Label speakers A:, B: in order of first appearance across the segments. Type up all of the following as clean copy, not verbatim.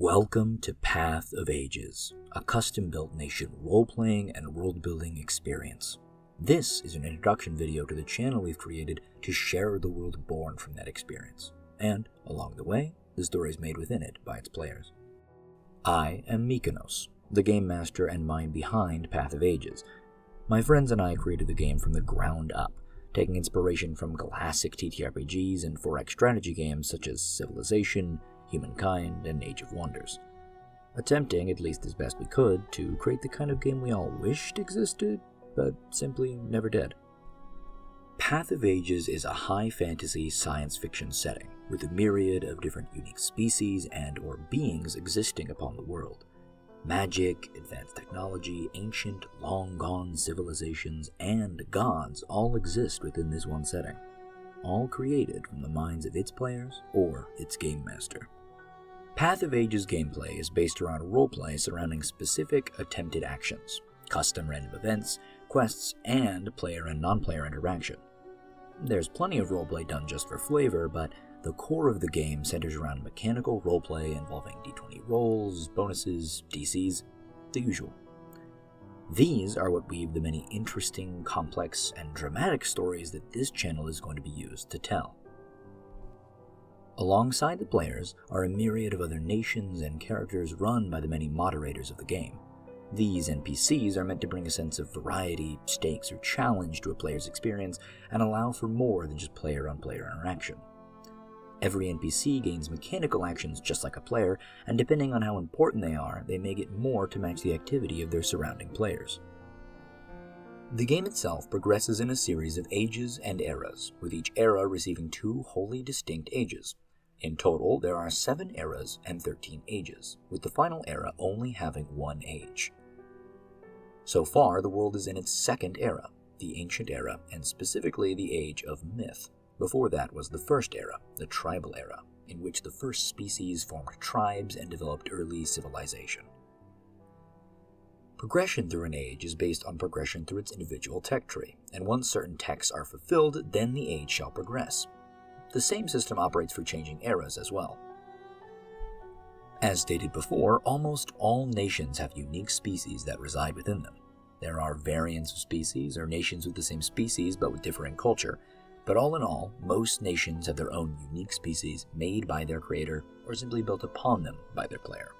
A: Welcome to Path of Ages, a custom-built nation role-playing and world-building experience. This is an introduction video to the channel we've created to share the world born from that experience, and, along the way, the stories made within it by its players. I am Mykonos, the game master and mind behind Path of Ages. My friends and I created the game from the ground up, taking inspiration from classic TTRPGs and 4X strategy games such as Civilization, Humankind, and Age of Wonders, attempting, at least as best we could, to create the kind of game we all wished existed, but simply never did. Path of Ages is a high fantasy science fiction setting, with a myriad of different unique species and/or beings existing upon the world. Magic, advanced technology, ancient, long-gone civilizations, and gods all exist within this one setting, all created from the minds of its players or its game master. Path of Ages gameplay is based around roleplay surrounding specific attempted actions, custom random events, quests, and player and non-player interaction. There's plenty of roleplay done just for flavor, but the core of the game centers around mechanical roleplay involving d20 rolls, bonuses, DCs, the usual. These are what weave the many interesting, complex, and dramatic stories that this channel is going to be used to tell. Alongside the players are a myriad of other nations and characters run by the many moderators of the game. These NPCs are meant to bring a sense of variety, stakes, or challenge to a player's experience and allow for more than just player-on-player interaction. Every NPC gains mechanical actions just like a player, and depending on how important they are, they may get more to match the activity of their surrounding players. The game itself progresses in a series of ages and eras, with each era receiving 2 wholly distinct ages. In total, there are 7 eras and 13 ages, with the final era only having 1 age. So far, the world is in its 2nd era, the Ancient Era, and specifically the Age of Myth. Before that was the First Era, the Tribal Era, in which the first species formed tribes and developed early civilization. Progression through an age is based on progression through its individual tech tree, and once certain techs are fulfilled, then the age shall progress. The same system operates for changing eras as well. As stated before, almost all nations have unique species that reside within them. There are variants of species, or nations with the same species but with differing culture, but all in all, most nations have their own unique species made by their creator or simply built upon them by their player.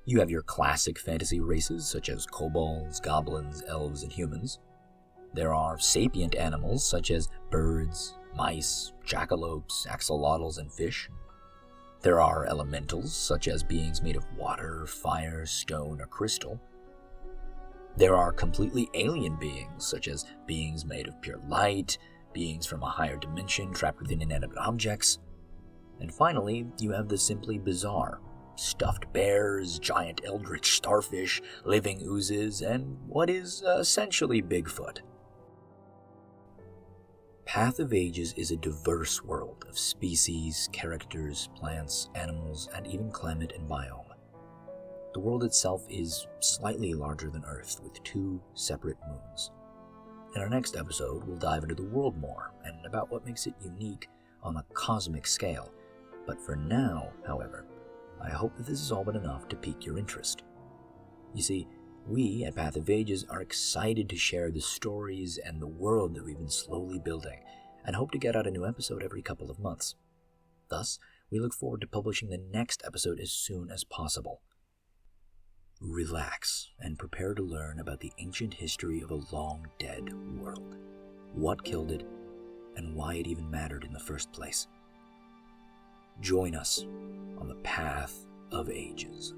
A: You have your classic fantasy races such as kobolds, goblins, elves, and humans. There are sapient animals such as birds, mice, jackalopes, axolotls, and fish. There are elementals such as beings made of water, fire, stone, or crystal. There are completely alien beings such as beings made of pure light, beings from a higher dimension trapped within inanimate objects. And finally, you have the simply bizarre: stuffed bears, giant eldritch starfish, living oozes, and what is essentially Bigfoot. Path of Ages is a diverse world of species, characters, plants, animals, and even climate and biome. The world itself is slightly larger than Earth, with 2 separate moons. In our next episode, we'll dive into the world more, and about what makes it unique on a cosmic scale. But for now, however, I hope that this has all been enough to pique your interest. You see, we at Path of Ages are excited to share the stories and the world that we've been slowly building, and hope to get out a new episode every couple of months. Thus, we look forward to publishing the next episode as soon as possible. Relax and prepare to learn about the ancient history of a long-dead world, what killed it, and why it even mattered in the first place. Join us on the Path of Ages.